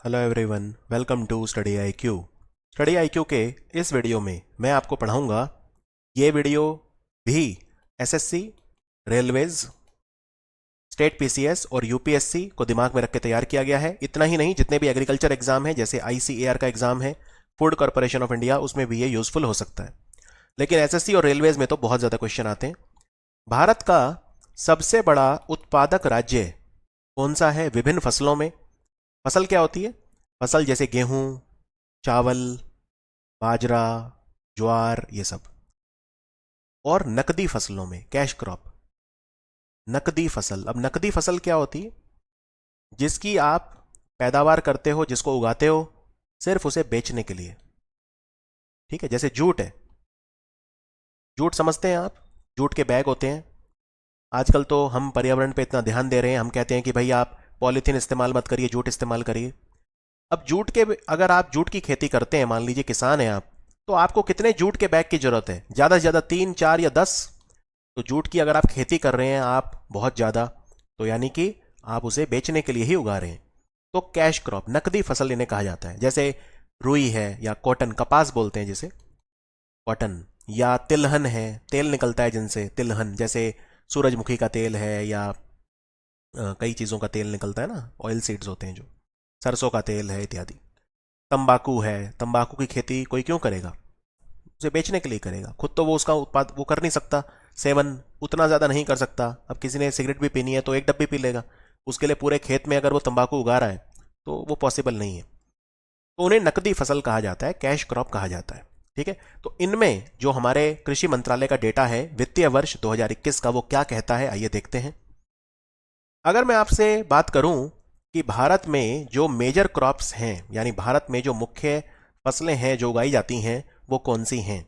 Hello everyone, welcome to study I Q. Study I Q के इस video में मैं आपको पढ़ाऊंगा। ये वीडियो भी एसएससी, रेलवेज, स्टेट पीसीएस और यूपीएससी को दिमाग में रख के तैयार किया गया है। इतना ही नहीं, जितने भी एग्रीकल्चर एग्जाम है, जैसे आईसीएआर का एग्जाम है, फूड कॉर्पोरेशन ऑफ इंडिया, उसमें भी ये यूजफुल हो सकता है। लेकिन एसएससी और रेलवेज में तो बहुत ज़्यादा क्वेश्चन आते हैं। भारत का सबसे बड़ा उत्पादक राज्य कौन सा है विभिन्न फसलों में? फसल क्या होती है? फसल जैसे गेहूं, चावल, बाजरा, ज्वार, ये सब। और नकदी फसलों में कैश क्रॉप, नकदी फसल। अब नकदी फसल क्या होती है? जिसकी आप पैदावार करते हो, जिसको उगाते हो सिर्फ उसे बेचने के लिए। ठीक है, जैसे जूट है। जूट समझते हैं आप? जूट के बैग होते हैं। आजकल तो हम पर्यावरण पे इतना ध्यान दे रहे हैं, हम कहते हैं कि भाई आप पॉलीथीन इस्तेमाल मत करिए, जूट इस्तेमाल करिए। अब जूट के, अगर आप जूट की खेती करते हैं, मान लीजिए किसान हैं आप, तो आपको कितने जूट के बैग की जरूरत है? ज़्यादा से ज़्यादा 3, 4 या 10। तो जूट की अगर आप खेती कर रहे हैं आप बहुत ज़्यादा, तो यानी कि आप उसे बेचने के लिए ही उगा रहे हैं। तो कैश क्रॉप, नकदी फसल इन्हें कहा जाता है। जैसे रुई है या कॉटन, कपास बोलते हैं जिसे, कॉटन। या तिलहन है, तेल निकलता है जिनसे, तिलहन। जैसे सूरजमुखी का तेल है, या कई चीज़ों का तेल निकलता है ना, ऑयल सीड्स होते हैं जो, सरसों का तेल है इत्यादि। तंबाकू है, तंबाकू की खेती कोई क्यों करेगा? उसे बेचने के लिए करेगा, खुद तो वो उसका उत्पाद वो कर नहीं सकता, सेवन उतना ज़्यादा नहीं कर सकता। अब किसी ने सिगरेट भी पीनी है तो एक डब्बी पी लेगा, उसके लिए पूरे खेत में अगर वो तंबाकू उगा रहा है तो वो पॉसिबल नहीं है। तो उन्हें नकदी फसल कहा जाता है, कैश क्रॉप कहा जाता है। ठीक है, तो इनमें जो हमारे कृषि मंत्रालय का डेटा है वित्तीय वर्ष 2021 का, वो क्या कहता है, आइए देखते हैं। अगर मैं आपसे बात करूं कि भारत में जो मेजर क्रॉप्स हैं, यानी भारत में जो मुख्य फसलें हैं जो उगाई जाती हैं, वो कौन सी हैं,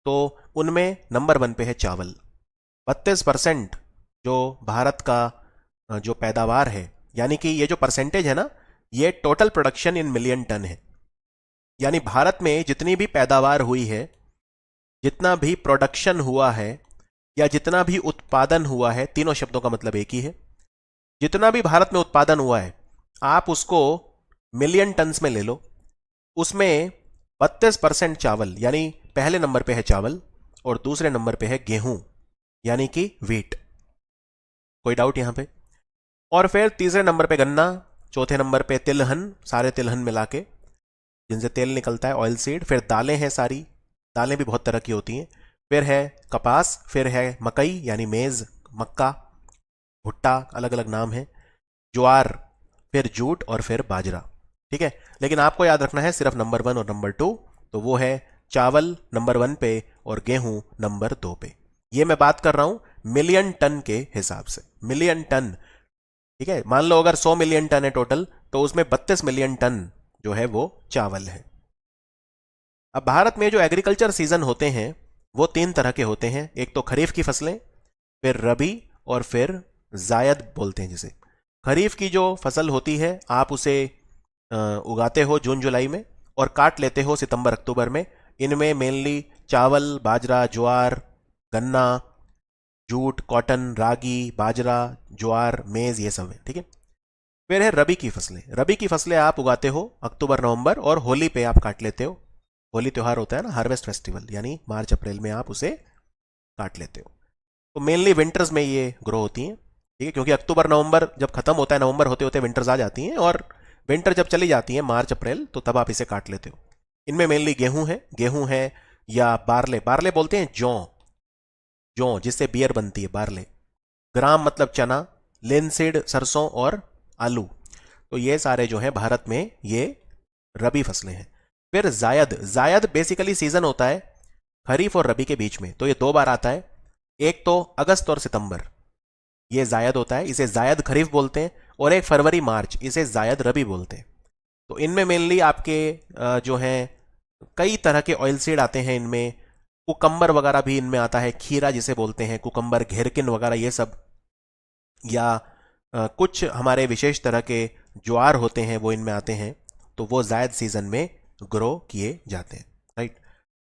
तो उनमें नंबर 1 पे है चावल। 32% जो भारत का जो पैदावार है, यानी कि ये जो परसेंटेज है ना, ये total production in million ton है। यानी भारत में जितनी भी पैदावार हुई है, जितना भी प्रोडक्शन हुआ है, या जितना भी उत्पादन हुआ है, तीनों शब्दों का मतलब एक ही है। जितना भी भारत में उत्पादन हुआ है, आप उसको मिलियन टन्स में ले लो। उसमें 32% चावल, यानी पहले नंबर पे है चावल और दूसरे नंबर पे है गेहूं, यानी कि वीट। कोई डाउट यहां पे? और फिर तीसरे नंबर पे गन्ना, चौथे नंबर पे तिलहन, सारे तिलहन मिला के जिनसे तेल निकलता है, ऑयल सीड। फिर दालें हैं सारी, दालें भी बहुत तरह की होती हैं। फिर है कपास, फिर है मकई यानी मेज, मक्का, भुट्टा, अलग अलग नाम है, ज्वार, फिर जूट और फिर बाजरा। ठीक है, लेकिन आपको याद रखना है सिर्फ नंबर 1 और नंबर 2, तो वो है चावल नंबर 1 पे और गेहूं नंबर 2 पे। ये मैं बात कर रहा हूं मिलियन टन के हिसाब से, मिलियन टन। ठीक है, मान लो अगर 100 मिलियन टन है टोटल, तो उसमें 32 मिलियन टन जो है वो चावल है। अब भारत में जो एग्रीकल्चर सीजन होते हैं वो 3 तरह के होते हैं। एक तो खरीफ की फसलें, फिर रबी, और फिर जायद बोलते हैं जिसे। खरीफ की जो फसल होती है आप उसे उगाते हो जून जुलाई में और काट लेते हो सितंबर अक्टूबर में। इनमें मेनली चावल, बाजरा, ज्वार, गन्ना, जूट, कॉटन, रागी, बाजरा, ज्वार, मेज, ये सब है। ठीक है, फिर है रबी की फसलें। रबी की फसलें आप उगाते हो अक्टूबर नवंबर, और होली पे आप काट लेते हो। होली त्यौहार होता है ना, हार्वेस्ट फेस्टिवल, यानी मार्च अप्रैल में आप उसे काट लेते हो। तो मेनली विंटर्स में ये ग्रो होती हैं। ठीक है, क्योंकि अक्टूबर नवंबर जब खत्म होता है, नवंबर होते होते विंटर्स आ जाती हैं, और विंटर जब चली जाती है मार्च अप्रैल, तो तब आप इसे काट लेते हो। इनमें मेनली गेहूं है या बारले, बारले बोलते हैं जौ, जौ जिससे बियर बनती है, बारले। ग्राम मतलब चना, लिनसीड सरसों और आलू। तो ये सारे जो हैं भारत में ये रबी फसलें हैं। फिर जायद, जायद बेसिकली सीजन होता है खरीफ और रबी के बीच में, तो ये 2 बार आता है। एक तो अगस्त और सितंबर, ये जायद होता है, इसे जायद खरीफ बोलते हैं। और एक फरवरी मार्च, इसे जायद रबी बोलते हैं। तो इनमें मेनली आपके जो हैं कई तरह के ऑयल सीड आते हैं इनमें। कुकम्बर वगैरह भी इनमें आता है, खीरा जिसे बोलते हैं, कुकम्बर, घेरकिन वगैरह ये सब। या कुछ हमारे विशेष तरह के ज्वार होते हैं वो इनमें आते हैं। तो वो जायद सीजन में ग्रो किए जाते हैं। राइट,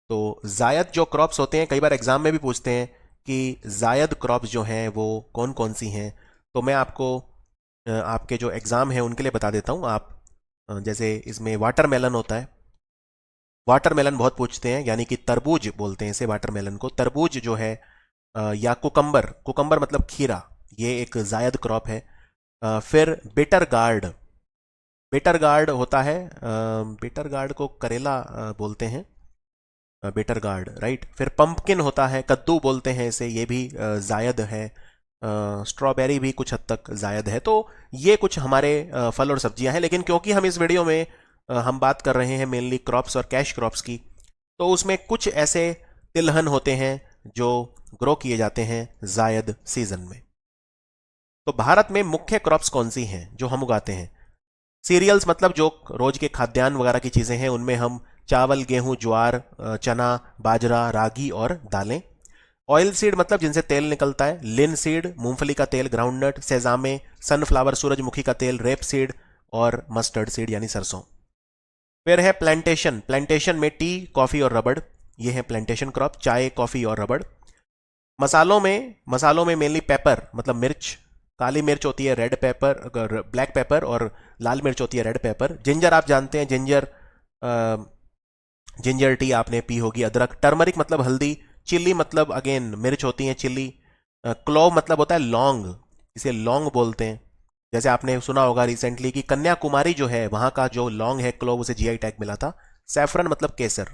तो जायद जो क्रॉप्स होते हैं, कई बार एग्जाम में भी पूछते हैं कि जायद क्रॉप्स जो हैं वो कौन कौन सी हैं। तो मैं आपको आपके जो एग्ज़ाम है उनके लिए बता देता हूँ। आप जैसे इसमें वाटरमेलन होता है, वाटरमेलन बहुत पूछते हैं, यानी कि तरबूज बोलते हैं इसे वाटरमेलन को। तरबूज जो है या कुकम्बर, कुकम्बर मतलब खीरा, ये एक जायद क्रॉप है। फिर बिटर गार्ड, बिटर गार्ड होता है, बिटर गार्ड को करेला बोलते हैं, बिटर गार्ड, राइट। फिर पंपकिन होता है, कद्दू बोलते हैं इसे, ये भी जायद है। स्ट्रॉबेरी भी कुछ हद तक जायद है। तो ये कुछ हमारे फल और सब्जियां हैं, लेकिन क्योंकि हम इस वीडियो में हम बात कर रहे हैं मेनली क्रॉप्स और कैश क्रॉप्स की, तो उसमें कुछ ऐसे तिलहन होते हैं जो ग्रो किए जाते हैं जायद सीजन में। तो भारत में मुख्य क्रॉप्स कौन सी हैं जो हम उगाते हैं? सीरियल्स मतलब जो रोज के खाद्यान्न वगैरह की चीजें हैं, उनमें हम चावल, गेहूं, ज्वार, चना, बाजरा, रागी और दालें। ऑयल सीड मतलब जिनसे तेल निकलता है, लिन सीड मूंगफली का तेल, ग्राउंडनट, सेजामे, सनफ्लावर सूरजमुखी का तेल, रेप सीड और मस्टर्ड सीड यानी सरसों। फिर है प्लांटेशन, प्लांटेशन में टी, कॉफी और रबड़, ये है प्लांटेशन क्रॉप, चाय, कॉफी और रबड़। मसालों में मेनली पेपर मतलब मिर्च, काली मिर्च होती है रेड पेपर, ब्लैक पेपर, और लाल मिर्च होती है रेड पेपर। जिंजर आप जानते हैं, जिंजर टी आपने पी होगी। अदरक, टर्मरिक मतलब हल्दी, चिल्ली मतलब अगेन मिर्च होती है चिल्ली। क्लोव मतलब होता है लौंग, इसे लौंग बोलते हैं। जैसे आपने सुना होगा रिसेंटली कि कन्याकुमारी जो है वहां का जो लौंग है क्लोव, उसे जीआई टैग मिला था। सैफरन मतलब केसर।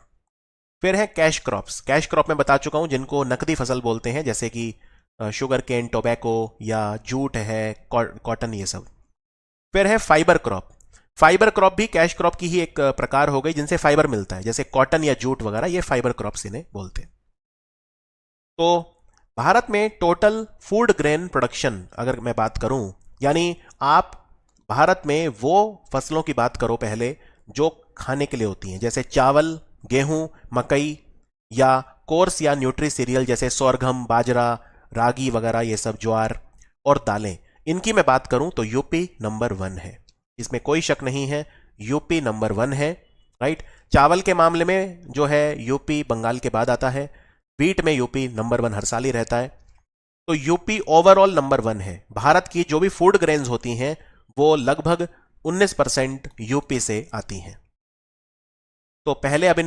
फिर है कैश क्रॉप्स, कैश क्रॉप में बता चुका हूं, जिनको नकदी फसल बोलते हैं, जैसे कि शुगर केन, टोबैको या जूट है, कॉटन, ये सब। फिर है फाइबर क्रॉप, फाइबर क्रॉप भी कैश क्रॉप की ही एक प्रकार हो गई, जिनसे फाइबर मिलता है, जैसे कॉटन या जूट वगैरह, ये फाइबर क्रॉप्स इन्हें बोलते हैं। तो भारत में टोटल फूड ग्रेन प्रोडक्शन अगर मैं बात करूं, यानी आप भारत में वो फसलों की बात करो पहले जो खाने के लिए होती हैं, जैसे चावल, गेहूं, मकई, या कोर्स या न्यूट्री सीरियल जैसे सोरघम, बाजरा, रागी वगैरह, ये सब, ज्वार और दालें, इनकी मैं बात करूं तो यूपी नंबर 1 है, इसमें कोई शक नहीं है, यूपी नंबर 1 है, राइट। चावल के मामले में जो है यूपी बंगाल के बाद आता है। व्हीट में यूपी नंबर 1 हर साल ही रहता है। तो यूपी ओवरऑल नंबर 1 है। भारत की जो भी फूड ग्रेन्स होती हैं वो लगभग 19% यूपी से आती हैं। तो पहले अब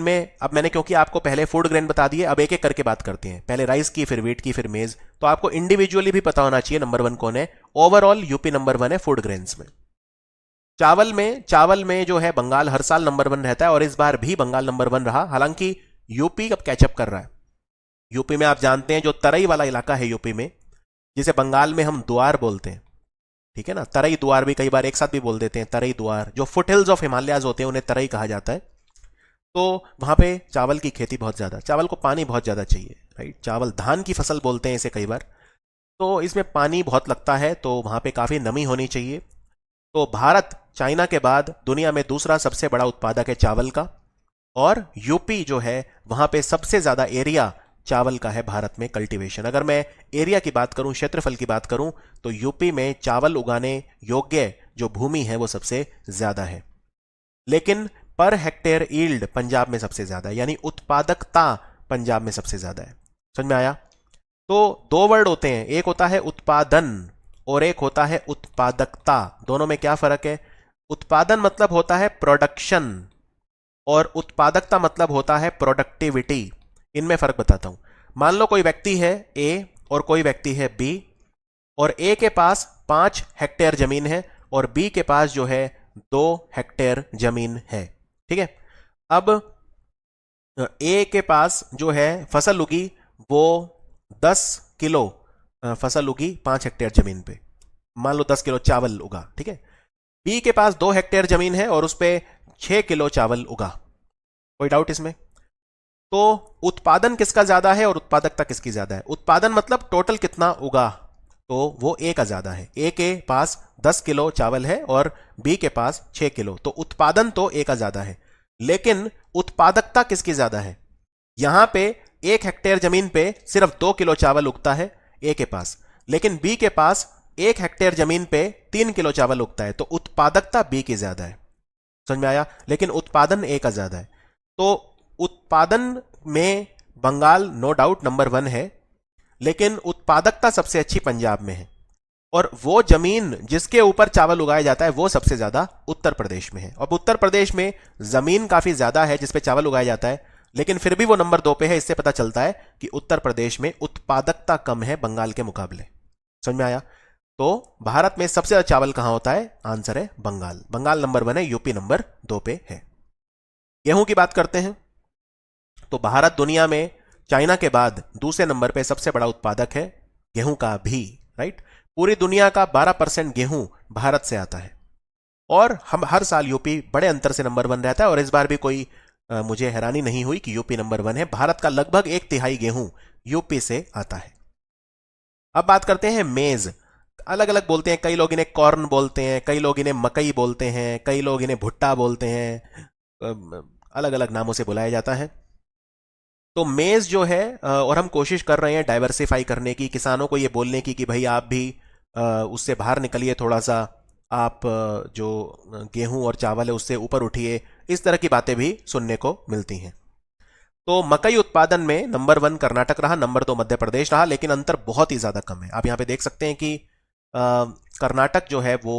मैंने क्योंकि आपको पहले फूड ग्रेन बता दिए, अब एक एक करके बात करते हैं, पहले राइस की, फिर व्हीट की, फिर मेज। तो आपको इंडिविजुअली भी पता होना चाहिए नंबर 1 कौन है। ओवरऑल यूपी नंबर 1 है फूड ग्रेन्स में। चावल में जो है बंगाल हर साल नंबर 1 रहता है, और इस बार भी बंगाल नंबर 1 रहा, हालांकि यूपी अब कैचअप कर रहा है। यूपी में आप जानते हैं जो तराई वाला इलाका है यूपी में, जिसे बंगाल में हम द्वार बोलते हैं, ठीक है ना, तराई द्वार भी कई बार एक साथ भी बोल देते हैं, तराई द्वार, जो फुटहिल्स ऑफ हिमालयाज होते हैं उन्हें तराई कहा जाता है। तो वहां पे चावल की खेती बहुत ज्यादा, चावल को पानी बहुत ज्यादा चाहिए, राइट। चावल धान की फसल बोलते हैं इसे कई बार, तो इसमें पानी बहुत लगता है, तो वहां पे काफी नमी होनी चाहिए। तो भारत चाइना के बाद दुनिया में दूसरा सबसे बड़ा उत्पादक है चावल का, और यूपी जो है वहां पे सबसे ज्यादा एरिया चावल का है भारत में कल्टीवेशन। अगर मैं एरिया की बात करूं, क्षेत्रफल की बात करूं, तो यूपी में चावल उगाने योग्य जो भूमि है वो सबसे ज्यादा है। लेकिन पर हेक्टेयर ईल्ड पंजाब में सबसे ज्यादा है, यानी उत्पादकता पंजाब में सबसे ज्यादा है। समझ में आया? तो दो वर्ड होते हैं, एक होता है उत्पादन और एक होता है उत्पादकता। दोनों में क्या फर्क है? उत्पादन मतलब होता है प्रोडक्शन, और उत्पादकता मतलब होता है प्रोडक्टिविटी। इनमें फर्क बताता हूं। मान लो कोई व्यक्ति है ए और कोई व्यक्ति है बी, और ए के पास 5 हेक्टेयर जमीन है और बी के पास जो है 2 हेक्टेयर जमीन है, ठीक है। अब ए के पास जो है फसल उगी वो 10 किलो फसल उगी 5 हेक्टेयर जमीन पे, मान लो 10 किलो चावल उगा, ठीक है। बी के पास 2 हेक्टेयर जमीन है और उस पर 6 किलो चावल उगा। कोई डाउट इसमें? तो उत्पादन किसका ज्यादा है और उत्पादकता किसकी ज्यादा है? उत्पादन मतलब टोटल कितना उगा, तो वो ए का ज्यादा है। ए के पास 10 किलो चावल है और बी के पास 6 किलो, तो उत्पादन तो ए का ज्यादा है। लेकिन उत्पादकता किसकी ज्यादा है? यहां पे 1 हेक्टेयर जमीन पे सिर्फ 2 किलो चावल उगता है ए के पास, लेकिन बी के पास 1 हेक्टेयर जमीन पे 3 किलो चावल उगता है, तो उत्पादकता बी की ज्यादा है। समझ में आया? लेकिन उत्पादन ए का ज्यादा है। तो उत्पादन में बंगाल नो डाउट नंबर 1 है, लेकिन उत्पादकता सबसे अच्छी पंजाब में है। और वो जमीन जिसके ऊपर चावल उगाया जाता है वो सबसे ज्यादा उत्तर प्रदेश में है। अब उत्तर प्रदेश में जमीन काफी ज्यादा है जिसपे चावल उगाया जाता है, लेकिन फिर भी वो नंबर 2 पे है। इससे पता चलता है कि उत्तर प्रदेश में उत्पादकता कम है बंगाल के मुकाबले। समझ में आया? तो भारत में सबसे ज्यादा चावल कहां होता है? आंसर है बंगाल। बंगाल नंबर 1 है, यूपी नंबर 2 पे है। गेहूं की बात करते हैं तो भारत दुनिया में चाइना के बाद दूसरे नंबर पे सबसे बड़ा उत्पादक है गेहूं का भी, राइट। पूरी दुनिया का 12% गेहूं भारत से आता है और हम हर साल यूपी बड़े अंतर से नंबर 1 रहता है। और इस बार भी कोई मुझे हैरानी नहीं हुई कि यूपी नंबर 1 है। भारत का लगभग 1/3 गेहूं यूपी से आता है। अब बात करते हैं मेज। अलग अलग बोलते हैं, कई लोग इन्हें कॉर्न बोलते हैं, कई लोग इन्हें मकई बोलते हैं, कई लोग इन्हें भुट्टा बोलते हैं, अलग अलग नामों से बुलाया जाता है। तो मेज जो है, और हम कोशिश कर रहे हैं डाइवर्सिफाई करने की, किसानों को ये बोलने की कि भाई आप भी उससे बाहर निकलिए थोड़ा सा, आप जो गेहूं और चावल है उससे ऊपर उठिए। इस तरह की बातें भी सुनने को मिलती हैं। तो मकई उत्पादन में नंबर 1 कर्नाटक रहा, नंबर 2 मध्य प्रदेश रहा, लेकिन अंतर बहुत ही ज्यादा कम है। आप यहां पे देख सकते हैं कि कर्नाटक जो है वो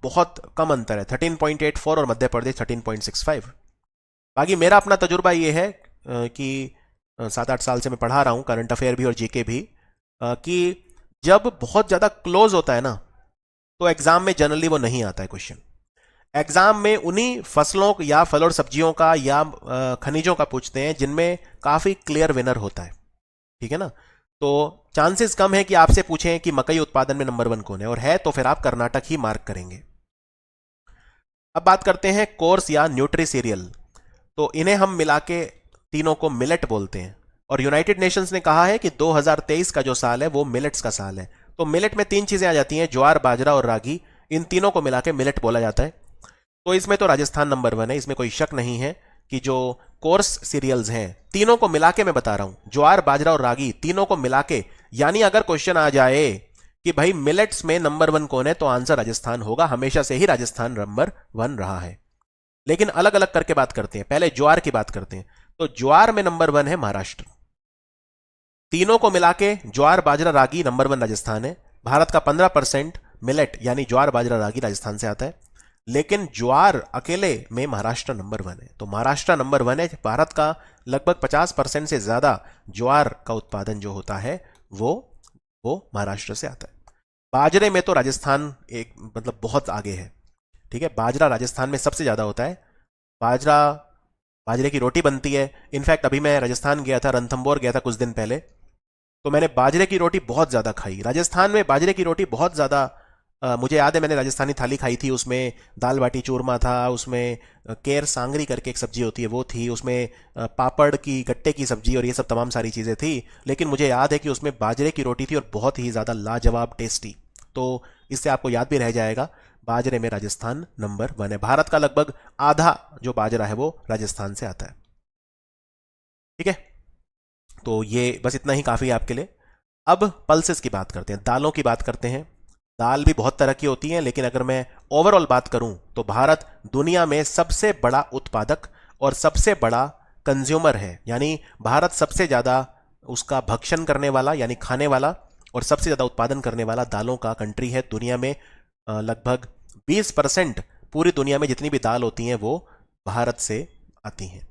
बहुत कम अंतर है, 13.84, और मध्य प्रदेश 13.65। बाकी मेरा अपना तजुर्बा ये है कि 7-8 साल से मैं पढ़ा रहा हूं करंट अफेयर भी और जीके भी, कि जब बहुत ज्यादा क्लोज होता है ना तो एग्जाम में जनरली वो नहीं आता है क्वेश्चन। एग्जाम में उन्हीं फसलों या फल और सब्जियों का या खनिजों का पूछते हैं जिनमें काफी क्लियर विनर होता है, ठीक है ना। तो चांसेस कम है कि आपसे पूछें कि मकई उत्पादन में नंबर 1 कौन है, और है तो फिर आप कर्नाटक ही मार्क करेंगे। अब बात करते हैं कोर्स या न्यूट्री सीरियल। तो इन्हें हम मिला के तीनों को मिलेट बोलते हैं, और यूनाइटेड नेशंस ने कहा है कि 2023 का जो साल है वो मिलेट्स का साल है। तो मिलेट में 3 चीजें आ जाती हैं, ज्वार, बाजरा और रागी। इन तीनों को मिला के मिलेट बोला जाता है। तो इसमें तो राजस्थान नंबर 1 है, इसमें कोई शक नहीं है कि जो कोर्स सीरियल्स हैं तीनों को मिला के मैं बता रहा हूं, ज्वार, बाजरा और रागी तीनों को मिला के। यानी अगर क्वेश्चन आ जाए कि भाई मिलेट्स में नंबर 1 कौन है, तो आंसर राजस्थान होगा। हमेशा से ही राजस्थान नंबर 1 रहा है। लेकिन अलग अलग करके बात करते हैं। पहले ज्वार की बात करते हैं। तो ज्वार में नंबर 1 है महाराष्ट्र। तीनों को मिला के ज्वार, बाजरा, रागी नंबर 1 राजस्थान है। भारत का 15% मिलेट यानी ज्वार, बाजरा, रागी राजस्थान से आता है। लेकिन ज्वार अकेले में महाराष्ट्र नंबर 1 है। तो महाराष्ट्र नंबर 1 है। भारत का लगभग 50% से ज्यादा ज्वार का उत्पादन जो होता है वो महाराष्ट्र से आता है। बाजरे में तो राजस्थान एक मतलब बहुत आगे है, ठीक है। बाजरा राजस्थान में सबसे ज्यादा होता है। बाजरे की रोटी बनती है। इनफैक्ट अभी मैं राजस्थान गया था, रणथंभौर गया था कुछ दिन पहले, तो मैंने बाजरे की रोटी बहुत ज्यादा खाई। राजस्थान में बाजरे की रोटी बहुत ज्यादा, मुझे याद है मैंने राजस्थानी थाली खाई थी, उसमें दाल बाटी चूरमा था, उसमें केर सांगरी करके एक सब्जी होती है वो थी, उसमें पापड़ की गट्टे की सब्जी और ये सब तमाम सारी चीज़ें थी। लेकिन मुझे याद है कि उसमें बाजरे की रोटी थी और बहुत ही ज़्यादा लाजवाब टेस्टी। तो इससे आपको याद भी रह जाएगा, बाजरे में राजस्थान नंबर 1 है। भारत का लगभग आधा जो बाजरा है वो राजस्थान से आता है, ठीक है। तो ये बस इतना ही काफ़ी है आपके लिए। अब पल्सेस की बात करते हैं, दालों की बात करते हैं। दाल भी बहुत तरह की होती हैं, लेकिन अगर मैं ओवरऑल बात करूं तो भारत दुनिया में सबसे बड़ा उत्पादक और सबसे बड़ा कंज्यूमर है। यानी भारत सबसे ज्यादा उसका भक्षण करने वाला यानी खाने वाला और सबसे ज्यादा उत्पादन करने वाला दालों का कंट्री है दुनिया में। लगभग 20% पूरी दुनिया में जितनी भी दाल होती हैं वो भारत से आती हैं।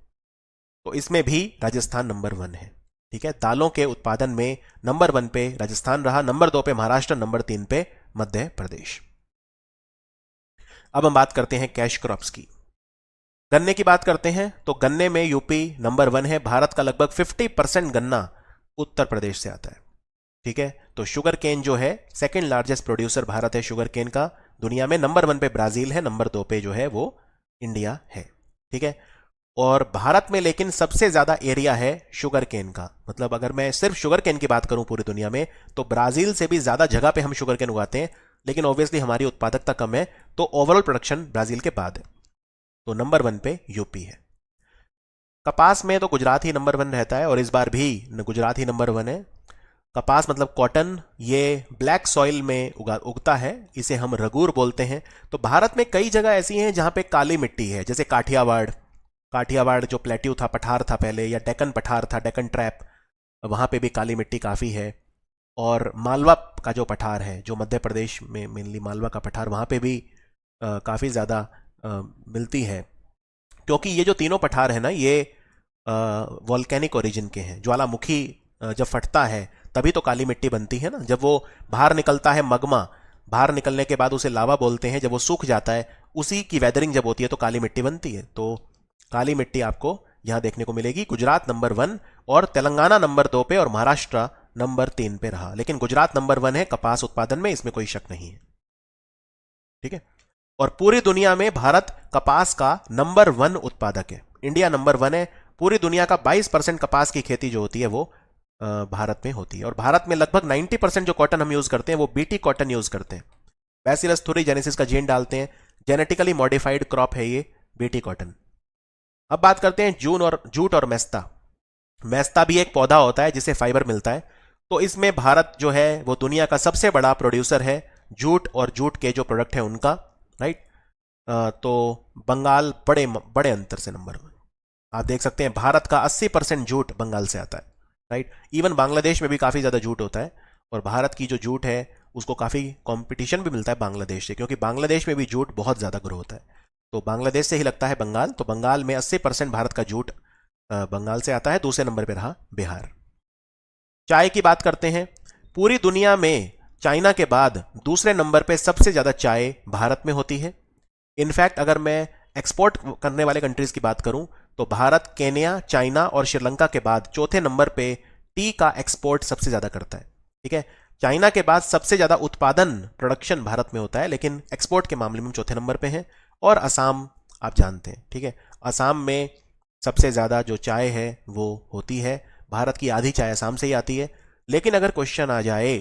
तो इसमें भी राजस्थान नंबर 1 है, ठीक है। दालों के उत्पादन में नंबर 1 पे राजस्थान रहा, नंबर 2 पे महाराष्ट्र, नंबर 3 पे मध्य प्रदेश। अब हम बात करते हैं कैश क्रॉप्स की। गन्ने की बात करते हैं तो गन्ने में यूपी नंबर 1 है। भारत का लगभग 50% गन्ना उत्तर प्रदेश से आता है, ठीक है। तो शुगर केन जो है सेकंड लार्जेस्ट प्रोड्यूसर भारत है शुगर केन का दुनिया में। नंबर 1 पे ब्राजील है, नंबर 2 पे जो है वो इंडिया है, ठीक है। और भारत में लेकिन सबसे ज्यादा एरिया है शुगर केन का। मतलब अगर मैं सिर्फ शुगर केन की बात करूं पूरी दुनिया में तो ब्राजील से भी ज्यादा जगह पे हम शुगर केन उगाते हैं, लेकिन ऑब्वियसली हमारी उत्पादकता कम है, तो ओवरऑल प्रोडक्शन ब्राजील के बाद है। तो नंबर 1 पे यूपी है। कपास में तो गुजरात ही नंबर 1 रहता है और इस बार भी गुजरात ही नंबर 1 है। कपास मतलब कॉटन, ये ब्लैक सॉइल में उगता है, इसे हम रगूर बोलते हैं। तो भारत में कई जगह ऐसी हैं जहां पे काली मिट्टी है, जैसे काठियावाड़ जो प्लेट्यू था, पठार था पहले, या डेक्कन पठार था, डेक्कन ट्रैप, वहां पे भी काली मिट्टी काफी है। और मालवा का जो पठार है, जो मध्य प्रदेश में मेनली मालवा का पठार, वहाँ पे भी काफ़ी ज़्यादा मिलती है, क्योंकि ये जो तीनों पठार है ना, ये वॉल्केनिक ओरिजिन के हैं। ज्वालामुखी जब फटता है तभी तो काली मिट्टी बनती है ना। जब वो बाहर निकलता है, मगमा बाहर निकलने के बाद उसे लावा बोलते हैं, जब वो सूख जाता है, उसी की वेदरिंग जब होती है तो काली मिट्टी बनती है। तो काली मिट्टी आपको यहां देखने को मिलेगी। गुजरात नंबर 1 और तेलंगाना नंबर 2 पे और महाराष्ट्र नंबर 3 पे रहा, लेकिन गुजरात नंबर 1 है कपास उत्पादन में, इसमें कोई शक नहीं है। ठीक है। और पूरी दुनिया में भारत कपास का नंबर 1 उत्पादक है। इंडिया नंबर 1 है। पूरी दुनिया का 22% कपास की खेती जो होती है वो भारत में होती है। और भारत में लगभग 90% जो कॉटन हम यूज करते हैं वो बीटी कॉटन यूज करते हैं। बैसिलस thuringiensis का जीन डालते हैं, जेनेटिकली मॉडिफाइड क्रॉप है ये बीटी कॉटन। अब बात करते हैं जूट और मेस्ता। मेस्ता भी एक पौधा होता है जिससे फाइबर मिलता है। तो इसमें भारत जो है वो दुनिया का सबसे बड़ा प्रोड्यूसर है जूट और जूट के जो प्रोडक्ट है उनका, राइट। तो बंगाल बड़े बड़े अंतर से नंबर 1। आप देख सकते हैं भारत का 80% जूट बंगाल से आता है, राइट। इवन बांग्लादेश में भी काफ़ी ज़्यादा जूट होता है, और भारत की जो जूट है उसको काफ़ी कंपटीशन भी मिलता है बांग्लादेश से, क्योंकि बांग्लादेश में भी जूट बहुत ज़्यादा ग्रो होता है। तो बांग्लादेश से ही लगता है बंगाल, तो बंगाल में 80% भारत का जूट बंगाल से आता है। दूसरे नंबर पर रहा बिहार। चाय की बात करते हैं। पूरी दुनिया में चाइना के बाद दूसरे नंबर पे सबसे ज़्यादा चाय भारत में होती है। इनफैक्ट अगर मैं एक्सपोर्ट करने वाले कंट्रीज की बात करूं तो भारत केन्या, चाइना और श्रीलंका के बाद चौथे नंबर पे टी का एक्सपोर्ट सबसे ज़्यादा करता है। ठीक है। चाइना के बाद सबसे ज़्यादा उत्पादन प्रोडक्शन भारत में होता है, लेकिन एक्सपोर्ट के मामले में चौथे नंबर पे है। और असम आप जानते हैं, ठीक है, असम में सबसे ज़्यादा जो चाय है वो होती है। भारत की आधी चाय असम से ही आती है। लेकिन अगर क्वेश्चन आ जाए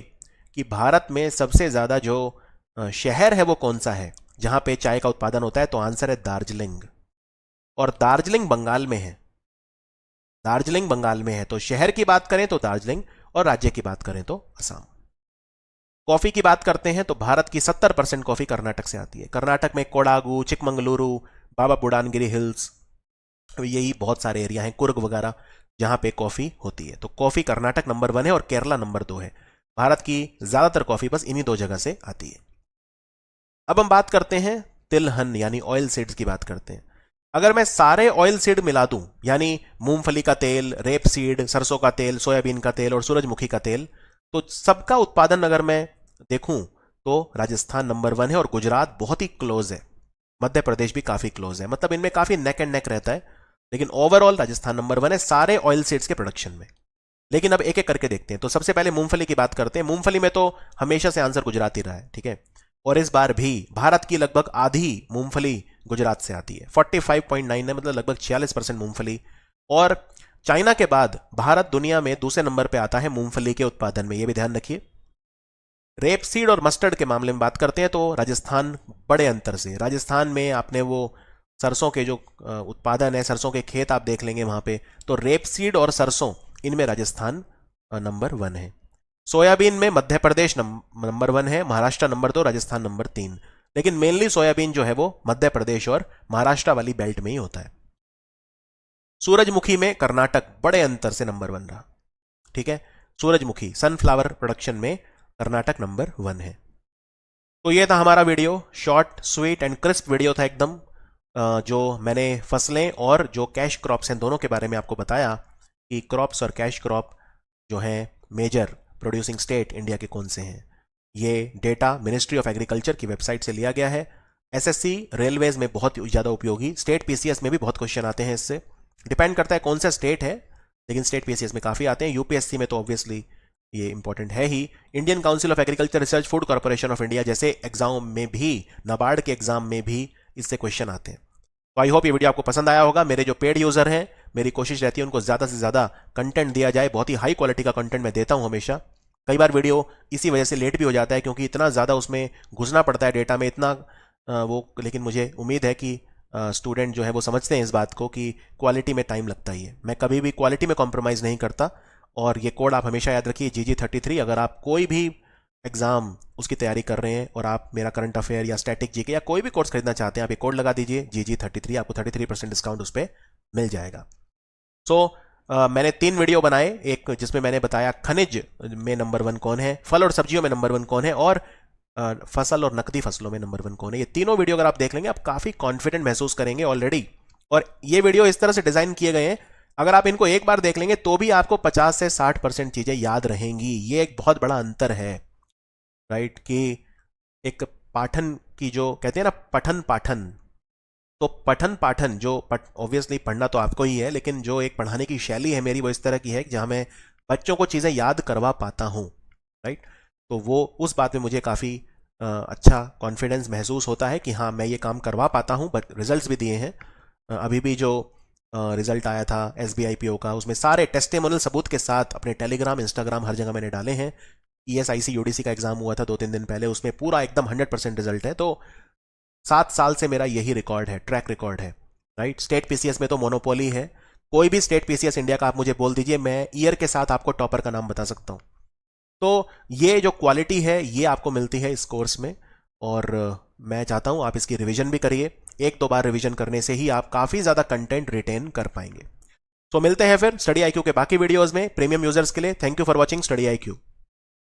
कि भारत में सबसे ज़्यादा जो शहर है वो कौन सा है जहां पे चाय का उत्पादन होता है, तो आंसर है दार्जिलिंग। और दार्जिलिंग बंगाल में है। दार्जिलिंग बंगाल में है। तो शहर की बात करें तो दार्जिलिंग, और राज्य की बात करें तो असम। कॉफी की बात करते हैं तो भारत की 70% कॉफी कर्नाटक से आती है। कर्नाटक में कोडागु, चिकमंगलुरु, बाबा बुडानगिरी हिल्स, यही बहुत सारे एरिया हैं, कुर्ग वगैरह, जहां पे कॉफी होती है। तो कॉफी कर्नाटक नंबर 1 है और केरला नंबर 2 है। भारत की ज्यादातर कॉफी बस इन्हीं 2 जगह से आती है। अब हम बात करते हैं तिलहन यानी ऑयल सीड्स की बात करते हैं। अगर मैं सारे ऑयल सीड मिला दूं, यानी मूंगफली का तेल, रेप सीड, सरसों का तेल, सोयाबीन का तेल और सूरजमुखी का तेल, तो सबका उत्पादन अगर मैं देखूं तो राजस्थान नंबर 1 है और गुजरात बहुत ही क्लोज है। मध्य प्रदेश भी काफी क्लोज है, मतलब इनमें काफी नेक एंड नेक रहता है। लेकिन ओवरऑल राजस्थान नंबर 1 है सारे ऑयल सीड्स के प्रोडक्शन में। लेकिन अब एक एक करके देखते हैं। तो सबसे पहले मूंगफली की बात करते हैं। मूंगफली में तो हमेशा से आंसर गुजरात ही रहा है, ठीक है। और इस बार भी भारत की लगभग आधी मूंगफली गुजरात से आती है। 45.9 है, मतलब लगभग 46% मूंगफली। और चाइना के बाद भारत दुनिया में दूसरे नंबर पे आता है मूंगफली के उत्पादन में, यह भी ध्यान रखिए। रेपसीड और मस्टर्ड के मामले में बात करते हैं तो राजस्थान बड़े अंतर से, राजस्थान में आपने वो सरसों के जो उत्पादन है, सरसों के खेत आप देख लेंगे वहां पे, तो रेपसीड और सरसों इनमें राजस्थान नंबर 1 है। सोयाबीन में मध्य प्रदेश नंबर 1 है, महाराष्ट्र नंबर 2, राजस्थान नंबर 3। लेकिन मेनली सोयाबीन जो है वो मध्य प्रदेश और महाराष्ट्र वाली बेल्ट में ही होता है। सूरजमुखी में कर्नाटक बड़े अंतर से नंबर 1 रहा, ठीक है। सूरजमुखी सनफ्लावर प्रोडक्शन में कर्नाटक नंबर 1 है। तो ये था हमारा video, short sweet and crisp video था एकदम, जो मैंने फसलें और जो कैश क्रॉप्स हैं दोनों के बारे में आपको बताया कि क्रॉप्स और कैश क्रॉप जो हैं मेजर प्रोड्यूसिंग स्टेट इंडिया के कौन से हैं। ये डेटा मिनिस्ट्री ऑफ एग्रीकल्चर की वेबसाइट से लिया गया है। एसएससी रेलवेज में बहुत ज़्यादा उपयोगी, स्टेट पीसीएस में भी बहुत क्वेश्चन आते हैं इससे। डिपेंड करता है कौन सा स्टेट है, लेकिन स्टेट पीसीएस में काफ़ी आते हैं। यूपीएससी में तो ऑब्वियसली ये इंपॉर्टेंट है ही। Indian council of agriculture research, food corporation of India जैसे एग्जाम में भी, नाबार्ड के एग्जाम में भी इससे क्वेश्चन आते हैं। तो आई होप ये वीडियो आपको पसंद आया होगा। मेरे जो पेड यूजर हैं, मेरी कोशिश रहती है उनको ज़्यादा से ज़्यादा कंटेंट दिया जाए। बहुत ही हाई क्वालिटी का कंटेंट मैं देता हूँ हमेशा। कई बार वीडियो इसी वजह से लेट भी हो जाता है क्योंकि इतना ज़्यादा उसमें घुसना पड़ता है डेटा में, इतना लेकिन मुझे उम्मीद है कि स्टूडेंट जो है वो समझते हैं इस बात को कि क्वालिटी में टाइम लगता ही है। मैं कभी भी क्वालिटी में कॉम्प्रोमाइज़ नहीं करता। और ये कोड आप हमेशा याद रखिए, GG33। अगर आप कोई भी एग्जाम उसकी तैयारी कर रहे हैं और आप मेरा करंट अफेयर या स्टैटिक जीके या कोई भी कोर्स खरीदना चाहते हैं, आप ये कोड लगा दीजिए GG33, आपको 33% डिस्काउंट उस पर मिल जाएगा। सो मैंने 3 वीडियो बनाए, एक जिसमें मैंने बताया खनिज में नंबर 1 कौन है, फल और सब्जियों में नंबर 1 कौन है, और फसल और नकदी फसलों में नंबर 1 कौन है। ये तीनों वीडियो अगर आप देख लेंगे आप काफ़ी कॉन्फिडेंट महसूस करेंगे ऑलरेडी। और ये वीडियो इस तरह से डिज़ाइन किए गए हैं, अगर आप इनको एक बार देख लेंगे तो भी आपको 50 से 60% चीज़ें याद रहेंगी। ये एक बहुत बड़ा अंतर है, राइट, कि एक पाठन की जो कहते हैं ना पठन पाठन, तो पठन पाठन जो ऑब्वियसली पढ़ना तो आपको ही है, लेकिन जो एक पढ़ाने की शैली है मेरी वो इस तरह की है जहां मैं बच्चों को चीज़ें याद करवा पाता हूं, राइट। तो वो उस बात में मुझे काफ़ी अच्छा कॉन्फिडेंस महसूस होता है कि हाँ मैं ये काम करवा पाता हूं। बट रिजल्ट्स भी दिए हैं। अभी भी जो रिजल्ट आया था SBIPO का, उसमें सारे टेस्टिमोनियल सबूत के साथ अपने टेलीग्राम, इंस्टाग्राम, हर जगह मैंने डाले हैं। ESIC UDC का एग्जाम हुआ था 2-3 दिन पहले, उसमें पूरा एकदम 100% रिजल्ट है। तो 7 साल से मेरा यही रिकॉर्ड है, ट्रैक रिकॉर्ड है, राइट। स्टेट PCS में तो मोनोपोली है, कोई भी स्टेट PCS इंडिया का आप मुझे बोल दीजिए, मैं ईयर के साथ आपको टॉपर का नाम बता सकता हूं। तो ये जो क्वालिटी है ये आपको मिलती है इस कोर्स में, और मैं चाहता हूं आप इसकी रिवीजन भी करिए। 1-2 बार रिवीजन करने से ही आप काफ़ी ज़्यादा कंटेंट रिटेन कर पाएंगे। तो मिलते हैं फिर स्टडी IQ के बाकी वीडियोज़ में। प्रीमियम यूजर्स के लिए thank you for watching study IQ।